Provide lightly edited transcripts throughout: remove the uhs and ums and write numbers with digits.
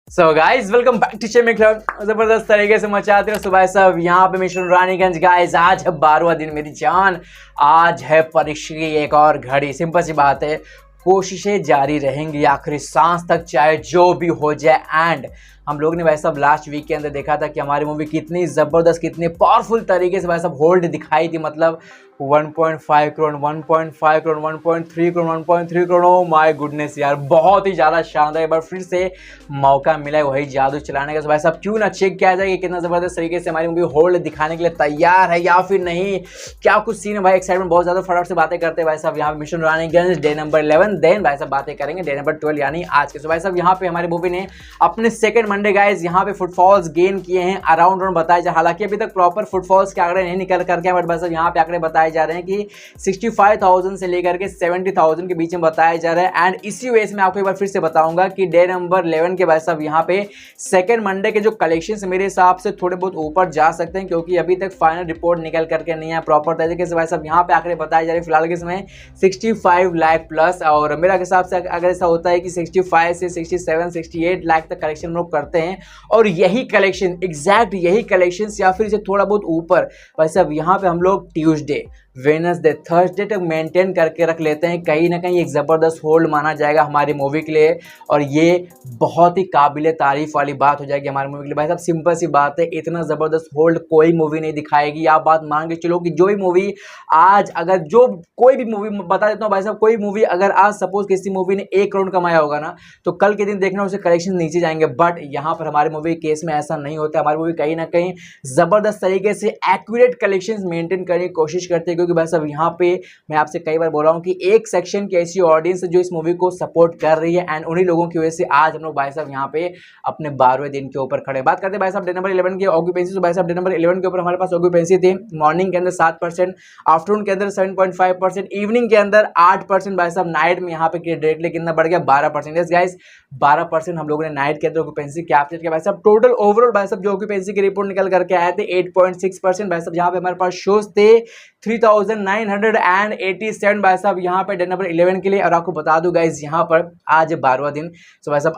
So guys welcome back to Chemic Club. जबरदस्त तरीके से मचाते हो सुबह सब यहाँ पे मिशन रानीगंज। गाइज आज है 12वां दिन मेरी जान, आज है परीक्षा की एक और घड़ी। सिंपल सी बात है, कोशिशें जारी रहेंगी आखिरी सांस तक, चाहे जो भी हो जाए। एंड हम लोग ने भाई साहब लास्ट वीक के अंदर देखा था कि हमारी मूवी कितनी ज़बरदस्त, कितनी पावरफुल तरीके से भाई साहब होल्ड दिखाई थी। मतलब 1.5 crore, 1.5 crore, 1.3 crore, 1.3 crore. Oh my goodness यार, बहुत ही ज़्यादा शानदार। एक बार फिर से मौका मिला है वही जादू चलाने का। तो भाई साहब क्यों ना चेक किया जाए कि कितना ज़बरदस्त तरीके से हमारी मूवी होल्ड दिखाने के लिए तैयार है या फिर नहीं। क्या कुछ सीन है भाई, एक्साइटमेंट बहुत ज़्यादा। फटाफट से बातें करते हैं भाई साहब। यहाँ पे mission Raniganj day number 11, then भाई साहब बातें करेंगे डे नंबर 12 यानी आज के। तो भाई साहब यहाँ पे हमारी मूवी ने अपने सेकंड मंडे गाइज यहाँ पे फुटफॉल्स गेन किए हैं अराउंड बताया जाए। हालांकि अभी तक प्रॉपर फुटफॉल्स के आंकड़े नहीं निकल करके, बट बस यहाँ पे आंकड़े बताए जा रहे हैं कि 65,000 से लेकर के 70,000 के बीच में बताया जा रहा है। एंड इसी वजह से मैं आपको एक बार फिर से बताऊंगा कि डे नंबर 11 के भाई साहब यहाँ पे सेकंड मंडे के जो कलेक्शंस मेरे हिसाब से थोड़े बहुत ऊपर जा सकते हैं, क्योंकि अभी तक फाइनल रिपोर्ट निकल करके नहीं है प्रॉपर तरीके से। भाई साहब यहाँ पे आंकड़े बताए जा रहे हैं फिलहाल के इसमें 65 लाख प्लस। और मेरा हिसाब से अगर ऐसा होता है कि 65 से 67, 68 लाख तक कलेक्शन लोग करते हैं, और यही कलेक्शन एग्जैक्ट यही कलेक्शन या फिर इसे थोड़ा बहुत ऊपर भाई साहब यहाँ पे हम लोग ट्यूसडे, वेडनेसडे, थर्सडे तक मेंटेन करके रख लेते हैं। कहीं ना कहीं एक ज़बरदस्त होल्ड माना जाएगा हमारी मूवी के लिए, और ये बहुत ही काबिले तारीफ वाली बात हो जाएगी हमारी मूवी के लिए। भाई साहब सिंपल सी बात है, इतना ज़बरदस्त होल्ड कोई मूवी नहीं दिखाएगी। आप बात मान के चलो कि जो भी मूवी आज, अगर जो कोई भी मूवी बता देता हूँ भाई साहब, कोई मूवी अगर आज सपोज किसी मूवी ने 1 करोड़ कमाया होगा ना, तो कल के दिन देखना उसे कलेक्शन नीचे जाएंगे। बट यहाँ पर हमारी मूवी केस में ऐसा नहीं होता। हमारी मूवी कहीं ना कहीं ज़बरदस्त तरीके से एक्यूरेट कलेक्शंस मेंटेन करने की कोशिश करते हैं, क्योंकि भाई साहब यहाँ पे मैं आपसे कई बार बोला हूँ कि एक सेक्शन की ऐसी ऑडियंस है जो इस मूवी को सपोर्ट कर रही है, एंड उन्हीं लोगों की वजह से आज हम लोग भाई साहब यहाँ पे अपने 12वें दिन के ऊपर खड़े। बात करते हैं भाई साहब डे नंबर 11 की ऑक्यूपेंसी। तो भाई साहब डे नंबर 11 के ऊपर हमारे पास ऑक्यूपेंसी थी मॉर्निंग के अंदर 7%, आफ्टरनून के अंदर 7.5%, इवनिंग के अंदर 8%। भाई साहब नाइट में यहाँ पे डायरेक्टली कितना बढ़ गया, 12%। यस गाइस, 12% हम लोगों ने नाइट के अंदर ऑक्यूपेंसी कैप्चर किया। भाई साहब टोटल ओवरऑल भाई साहब जो ऑक्यूपेंसी की रिपोर्ट निकल करके आए थे 8.6%। भाई साहब यहाँ पे हमारे पास शोज थे 3,987 भाई साहब यहाँ पे डे नंबर 11 के लिए। और आपको बता दूं गाइज यहाँ पर आज 12वां दिन। तो भाई साहब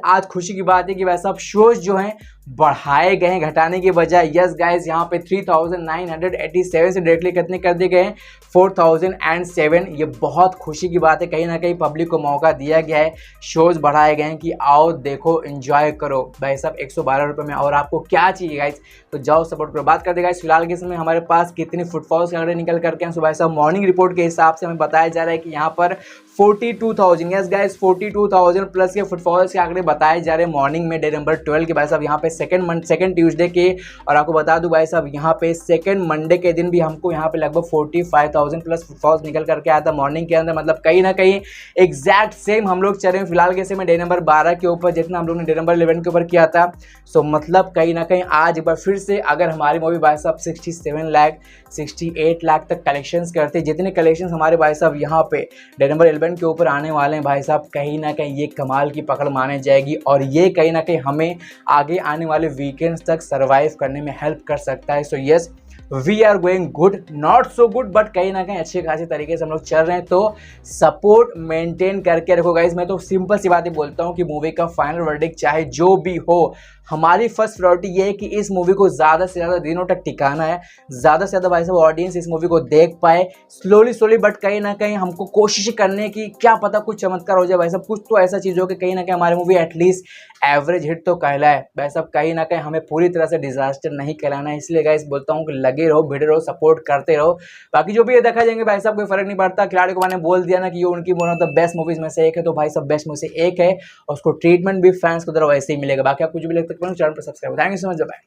आज खुशी की बात है कि भाई साहब शोज जो हैं बढ़ाए गए हैं, घटाने के बजाय। यस गाइज यहाँ पे 3,987 से डायरेक्टली कितने कर दिए गए हैं, 4,007। ये बहुत खुशी की बात है, कहीं ना कहीं पब्लिक को मौका दिया गया है, शोज बढ़ाए गए हैं कि आओ देखो एंजॉय करो भाई साहब 112 रुपये में। और आपको क्या चाहिए गाइज, तो जाओ सपोर्ट करो। बात करते गाइज फिलहाल के समय हमारे पास कितनी फुटफॉल्स के निकल करके हैं। सुबह साहब मॉर्निंग रिपोर्ट के हिसाब से हमें बताया जा रहा है कि यहाँ पर 42,000, यस गाइस 42,000 प्लस के फुटफॉल्स के आंकड़े बताए जा रहे हैं मॉर्निंग में डे नंबर 12 के। भाई साहब यहाँ पे सेकंड ट्यूसडे के। और आपको बता दूं भाई साहब यहाँ पे सेकंड मंडे के दिन भी हमको यहाँ पे लगभग 45,000 प्लस फुटफॉल्स निकल करके आया था मॉर्निंग के अंदर। मतलब कहीं ना कहीं एग्जैक्ट सेम हम लोग चले फिलहाल के समय डे नंबर 12 के ऊपर जितना हम लोग ने डे नंबर 11 के ऊपर किया था। सो मतलब कहीं ना कहीं आज एक बार फिर से अगर हमारी मूवी भाई साहब 67 लाख 68 लाख तक कलेक्शंस करते, जितने कलेक्शंस हमारे भाई साहब यहाँ पे डे नंबर 11 के ऊपर आने वाले हैं भाई साहब, कहीं ना कहीं ये कमाल की पकड़ माने जाएगी। और ये कहीं ना कहीं हमें आगे आने वाले वीकेंड्स तक सर्वाइव करने में हेल्प कर सकता है। So yes, we are going good, not so good, but कहीं ना कहीं अच्छे खासे तरीके से हम लोग चल रहे हैं। तो सपोर्ट मेंटेन करके रखो गाइस। मैं तो सिंपल सी बातें बोलता हूँ कि मूवी का फाइनल वर्डिक्ट चाहे जो भी हो, हमारी फर्स्ट प्रायोरिटी ये है कि इस मूवी को ज़्यादा से ज़्यादा दिनों तक टिकाना है, ज़्यादा से ज़्यादा भाई साहब ऑडियंस इस मूवी को देख पाए स्लोली, बट कहीं ना कहीं हमको कोशिश करने की, क्या पता कुछ चमत्कार हो जाए भाई साहब, कुछ तो ऐसा चीज़ हो कि कहीं ना कहीं हमारी मूवी एटलीस्ट एवरेज हिट तो कहलाए भाई साहब। कहीं ना कहीं हमें पूरी तरह से डिजास्टर नहीं कहलाना है। इसलिए गाइस बोलता हूँ कि लगे रहो, भिड़े रहो, सपोर्ट करते रहो। बाकी जो भी ये देखा जाएंगे भाई साहब कोई फर्क नहीं पड़ता। खिलाड़ी को मैंने बोल दिया ना कि ये उनकी one of the best movies में से एक है, तो भाई साहब बेस्ट में से एक है, और उसको ट्रीटमेंट भी फैंस को तरफ वैसे ही मिलेगा। बाकी आप कुछ भी लिख सकते हो, चैनल पर subscribe. Thank you so much, bye.